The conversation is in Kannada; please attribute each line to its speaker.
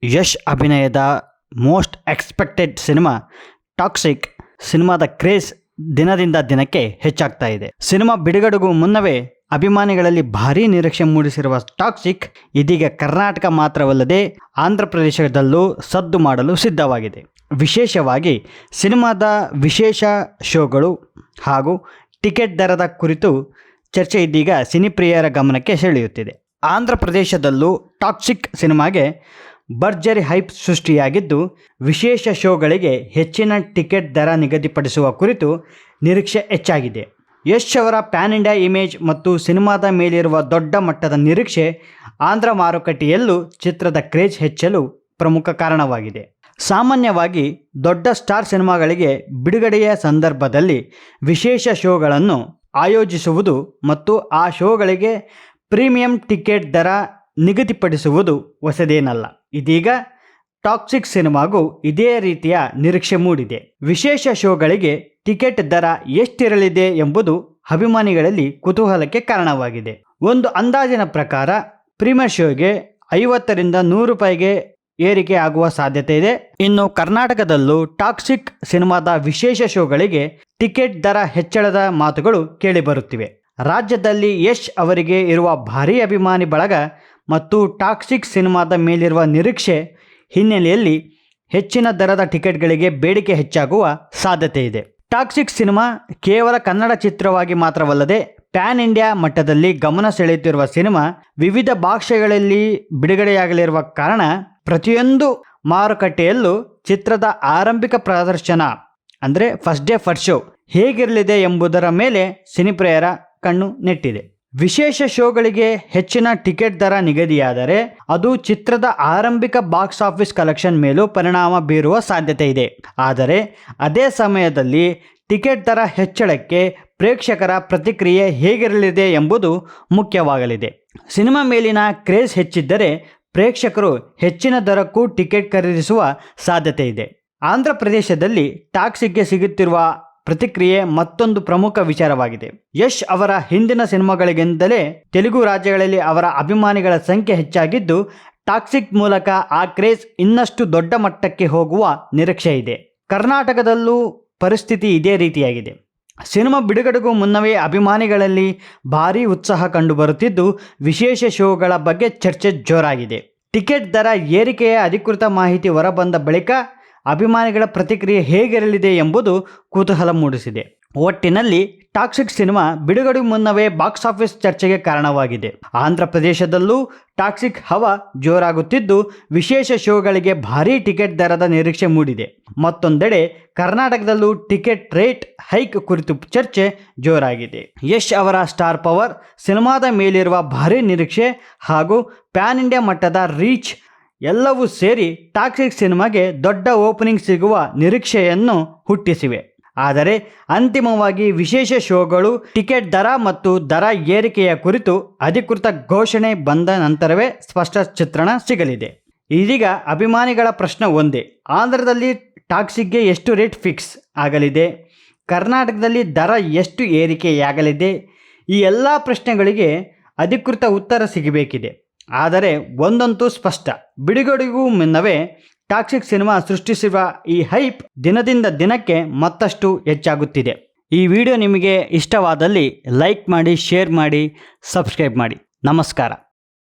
Speaker 1: ಯಶ್ ಅಭಿನಯದ ಮೋಸ್ಟ್ ಎಕ್ಸ್ಪೆಕ್ಟೆಡ್ ಸಿನಿಮಾ ಟಾಕ್ಸಿಕ್ ಸಿನಿಮಾದ ಕ್ರೇಜ್ ದಿನದಿಂದ ದಿನಕ್ಕೆ ಹೆಚ್ಚಾಗ್ತಾ ಇದೆ. ಸಿನಿಮಾ ಬಿಡುಗಡೆಗೂ ಮುನ್ನವೇ ಅಭಿಮಾನಿಗಳಲ್ಲಿ ಭಾರೀ ನಿರೀಕ್ಷೆ ಮೂಡಿಸಿರುವ ಟಾಕ್ಸಿಕ್ ಇದೀಗ ಕರ್ನಾಟಕ ಮಾತ್ರವಲ್ಲದೆ ಆಂಧ್ರ ಪ್ರದೇಶದಲ್ಲೂ ಸದ್ದು ಮಾಡಲು ಸಿದ್ಧವಾಗಿದೆ. ವಿಶೇಷವಾಗಿ ಸಿನಿಮಾದ ವಿಶೇಷ ಶೋಗಳು ಹಾಗೂ ಟಿಕೆಟ್ ದರದ ಕುರಿತು ಚರ್ಚೆ ಇದೀಗ ಸಿನಿಪ್ರಿಯರ ಗಮನಕ್ಕೆ ಸೆಳೆಯುತ್ತಿದೆ. ಆಂಧ್ರ ಪ್ರದೇಶದಲ್ಲೂ ಟಾಕ್ಸಿಕ್ ಸಿನಿಮಾಗೆ ಭರ್ಜರಿ ಹೈಪ್ ಸೃಷ್ಟಿಯಾಗಿದ್ದು, ವಿಶೇಷ ಶೋಗಳಿಗೆ ಹೆಚ್ಚಿನ ಟಿಕೆಟ್ ದರ ನಿಗದಿಪಡಿಸುವ ಕುರಿತು ನಿರೀಕ್ಷೆ ಹೆಚ್ಚಾಗಿದೆ. ಯಶ್ ಅವರ ಪ್ಯಾನ್ ಇಂಡಿಯಾ ಇಮೇಜ್ ಮತ್ತು ಸಿನಿಮಾದ ಮೇಲಿರುವ ದೊಡ್ಡ ಮಟ್ಟದ ನಿರೀಕ್ಷೆ ಆಂಧ್ರ ಮಾರುಕಟ್ಟೆಯಲ್ಲೂ ಚಿತ್ರದ ಕ್ರೇಜ್ ಹೆಚ್ಚಲು ಪ್ರಮುಖ ಕಾರಣವಾಗಿದೆ. ಸಾಮಾನ್ಯವಾಗಿ ದೊಡ್ಡ ಸ್ಟಾರ್ ಸಿನಿಮಾಗಳಿಗೆ ಬಿಡುಗಡೆಯ ಸಂದರ್ಭದಲ್ಲಿ ವಿಶೇಷ ಶೋಗಳನ್ನು ಆಯೋಜಿಸುವುದು ಮತ್ತು ಆ ಶೋಗಳಿಗೆ ಪ್ರೀಮಿಯಂ ಟಿಕೆಟ್ ದರ ನಿಗದಿಪಡಿಸುವುದು ಹೊಸದೇನಲ್ಲ. ಇದೀಗ ಟಾಕ್ಸಿಕ್ ಸಿನಿಮಾಗೂ ಇದೇ ರೀತಿಯ ನಿರೀಕ್ಷೆ ಮೂಡಿದೆ. ವಿಶೇಷ ಶೋಗಳಿಗೆ ಟಿಕೆಟ್ ದರ ಎಷ್ಟಿರಲಿದೆ ಎಂಬುದು ಅಭಿಮಾನಿಗಳಲ್ಲಿ ಕುತೂಹಲಕ್ಕೆ ಕಾರಣವಾಗಿದೆ. ಒಂದು ಅಂದಾಜಿನ ಪ್ರಕಾರ ಪ್ರೀಮಿಯರ್ ಶೋಗೆ 50ರಿಂದ 100 ರೂಪಾಯಿಗೆ ಏರಿಕೆ ಆಗುವ ಸಾಧ್ಯತೆ ಇದೆ. ಇನ್ನು ಕರ್ನಾಟಕದಲ್ಲೂ ಟಾಕ್ಸಿಕ್ ಸಿನಿಮಾದ ವಿಶೇಷ ಶೋಗಳಿಗೆ ಟಿಕೆಟ್ ದರ ಹೆಚ್ಚಳದ ಮಾತುಗಳು ಕೇಳಿಬರುತ್ತಿವೆ. ರಾಜ್ಯದಲ್ಲಿ ಯಶ್ ಅವರಿಗೆ ಇರುವ ಭಾರೀ ಅಭಿಮಾನಿ ಬಳಗ ಮತ್ತು ಟಾಕ್ಸಿಕ್ ಸಿನಿಮಾದ ಮೇಲಿರುವ ನಿರೀಕ್ಷೆ ಹಿನ್ನೆಲೆಯಲ್ಲಿ ಹೆಚ್ಚಿನ ದರದ ಟಿಕೆಟ್ಗಳಿಗೆ ಬೇಡಿಕೆ ಹೆಚ್ಚಾಗುವ ಸಾಧ್ಯತೆ ಇದೆ. ಟಾಕ್ಸಿಕ್ ಸಿನಿಮಾ ಕೇವಲ ಕನ್ನಡ ಚಿತ್ರವಾಗಿ ಮಾತ್ರವಲ್ಲದೆ ಪ್ಯಾನ್ ಇಂಡಿಯಾ ಮಟ್ಟದಲ್ಲಿ ಗಮನ ಸೆಳೆಯುತ್ತಿರುವ ಸಿನಿಮಾ. ವಿವಿಧ ಭಾಷೆಗಳಲ್ಲಿ ಬಿಡುಗಡೆಯಾಗಲಿರುವ ಕಾರಣ ಪ್ರತಿಯೊಂದು ಮಾರುಕಟ್ಟೆಯಲ್ಲೂ ಚಿತ್ರದ ಆರಂಭಿಕ ಪ್ರದರ್ಶನ ಅಂದರೆ ಫಸ್ಟ್ ಡೇ ಫಸ್ಟ್ ಶೋ ಹೇಗಿರಲಿದೆ ಎಂಬುದರ ಮೇಲೆ ಸಿನಿಪ್ರಿಯರ ಕಣ್ಣು ನೆಟ್ಟಿದೆ. ವಿಶೇಷ ಶೋಗಳಿಗೆ ಹೆಚ್ಚಿನ ಟಿಕೆಟ್ ದರ ನಿಗದಿಯಾದರೆ ಅದು ಚಿತ್ರದ ಆರಂಭಿಕ ಬಾಕ್ಸ್ ಆಫೀಸ್ ಕಲೆಕ್ಷನ್ ಮೇಲೂ ಪರಿಣಾಮ ಬೀರುವ ಸಾಧ್ಯತೆ ಇದೆ. ಆದರೆ ಅದೇ ಸಮಯದಲ್ಲಿ ಟಿಕೆಟ್ ದರ ಹೆಚ್ಚಳಕ್ಕೆ ಪ್ರೇಕ್ಷಕರ ಪ್ರತಿಕ್ರಿಯೆ ಹೇಗಿರಲಿದೆ ಎಂಬುದು ಮುಖ್ಯವಾಗಲಿದೆ. ಸಿನಿಮಾ ಮೇಲಿನ ಕ್ರೇಜ್ ಹೆಚ್ಚಿದ್ದರೆ ಪ್ರೇಕ್ಷಕರು ಹೆಚ್ಚಿನ ದರಕ್ಕೂ ಟಿಕೆಟ್ ಖರೀದಿಸುವ ಸಾಧ್ಯತೆ ಇದೆ. ಆಂಧ್ರ ಪ್ರದೇಶದಲ್ಲಿ ಟಾಕ್ಸಿಕ್ಗೆ ಸಿಗುತ್ತಿರುವ ಪ್ರತಿಕ್ರಿಯೆ ಮತ್ತೊಂದು ಪ್ರಮುಖ ವಿಚಾರವಾಗಿದೆ. ಯಶ್ ಅವರ ಹಿಂದಿನ ಸಿನಿಮಾಗಳಿಗಿಂತಲೇ ತೆಲುಗು ರಾಜ್ಯಗಳಲ್ಲಿ ಅವರ ಅಭಿಮಾನಿಗಳ ಸಂಖ್ಯೆ ಹೆಚ್ಚಾಗಿದ್ದು, ಟಾಕ್ಸಿಕ್ ಮೂಲಕ ಆ ಕ್ರೇಜ್ ಇನ್ನಷ್ಟು ದೊಡ್ಡ ಮಟ್ಟಕ್ಕೆ ಹೋಗುವ ನಿರೀಕ್ಷೆ ಇದೆ. ಕರ್ನಾಟಕದಲ್ಲೂ ಪರಿಸ್ಥಿತಿ ಇದೇ ರೀತಿಯಾಗಿದೆ. ಸಿನಿಮಾ ಬಿಡುಗಡೆಗೂ ಮುನ್ನವೇ ಅಭಿಮಾನಿಗಳಲ್ಲಿ ಭಾರೀ ಉತ್ಸಾಹ ಕಂಡುಬರುತ್ತಿದ್ದು, ವಿಶೇಷ ಶೋಗಳ ಬಗ್ಗೆ ಚರ್ಚೆ ಜೋರಾಗಿದೆ. ಟಿಕೆಟ್ ದರ ಏರಿಕೆಯ ಅಧಿಕೃತ ಮಾಹಿತಿ ಹೊರಬಂದ ಬಳಿಕ ಅಭಿಮಾನಿಗಳ ಪ್ರತಿಕ್ರಿಯೆ ಹೇಗಿರಲಿದೆ ಎಂಬುದು ಕುತೂಹಲ ಮೂಡಿಸಿದೆ. ಒಟ್ಟಿನಲ್ಲಿ ಟಾಕ್ಸಿಕ್ ಸಿನಿಮಾ ಬಿಡುಗಡೆ ಮುನ್ನವೇ ಬಾಕ್ಸ್ ಆಫೀಸ್ ಚರ್ಚೆಗೆ ಕಾರಣವಾಗಿದೆ. ಆಂಧ್ರ ಪ್ರದೇಶದಲ್ಲೂ ಟಾಕ್ಸಿಕ್ ಹವಾ ಜೋರಾಗುತ್ತಿದ್ದು, ವಿಶೇಷ ಶೋಗಳಿಗೆ ಭಾರೀ ಟಿಕೆಟ್ ದರದ ನಿರೀಕ್ಷೆ ಮೂಡಿದೆ. ಮತ್ತೊಂದೆಡೆ ಕರ್ನಾಟಕದಲ್ಲೂ ಟಿಕೆಟ್ ರೇಟ್ ಹೈಕ್ ಕುರಿತು ಚರ್ಚೆ ಜೋರಾಗಿದೆ. ಯಶ್ ಅವರ ಸ್ಟಾರ್ ಪವರ್, ಸಿನಿಮಾದ ಮೇಲಿರುವ ಭಾರೀ ನಿರೀಕ್ಷೆ ಹಾಗೂ ಪ್ಯಾನ್ ಇಂಡಿಯಾ ಮಟ್ಟದ ರೀಚ್ ಎಲ್ಲವೂ ಸೇರಿ ಟಾಕ್ಸಿಕ್ ಸಿನಿಮಾಗೆ ದೊಡ್ಡ ಓಪನಿಂಗ್ ಸಿಗುವ ನಿರೀಕ್ಷೆಯನ್ನು ಹುಟ್ಟಿಸಿವೆ. ಆದರೆ ಅಂತಿಮವಾಗಿ ವಿಶೇಷ ಶೋಗಳು, ಟಿಕೆಟ್ ದರ ಮತ್ತು ದರ ಏರಿಕೆಯ ಕುರಿತು ಅಧಿಕೃತ ಘೋಷಣೆ ಬಂದ ನಂತರವೇ ಸ್ಪಷ್ಟ ಚಿತ್ರಣ ಸಿಗಲಿದೆ. ಇದೀಗ ಅಭಿಮಾನಿಗಳ ಪ್ರಶ್ನೆ ಒಂದೇ: ಆಂಧ್ರದಲ್ಲಿ ಟಾಕ್ಸಿಕ್ಗೆ ಎಷ್ಟು ರೇಟ್ ಫಿಕ್ಸ್ ಆಗಲಿದೆ? ಕರ್ನಾಟಕದಲ್ಲಿ ದರ ಎಷ್ಟು ಏರಿಕೆಯಾಗಲಿದೆ? ಈ ಎಲ್ಲ ಪ್ರಶ್ನೆಗಳಿಗೆ ಅಧಿಕೃತ ಉತ್ತರ ಸಿಗಬೇಕಿದೆ. ಆದರೆ ಒಂದಂತೂ ಸ್ಪಷ್ಟ: ಬಿಡುಗಡೆಗೂ ಮುನ್ನವೇ ಟಾಕ್ಸಿಕ್ ಸಿನಿಮಾ ಸೃಷ್ಟಿಸಿರುವ ಈ ಹೈಪ್ ದಿನದಿಂದ ದಿನಕ್ಕೆ ಮತ್ತಷ್ಟು ಹೆಚ್ಚಾಗುತ್ತಿದೆ. ಈ ವಿಡಿಯೋ ನಿಮಗೆ ಇಷ್ಟವಾದಲ್ಲಿ ಲೈಕ್ ಮಾಡಿ, ಶೇರ್ ಮಾಡಿ, ಸಬ್ಸ್ಕ್ರೈಬ್ ಮಾಡಿ. ನಮಸ್ಕಾರ.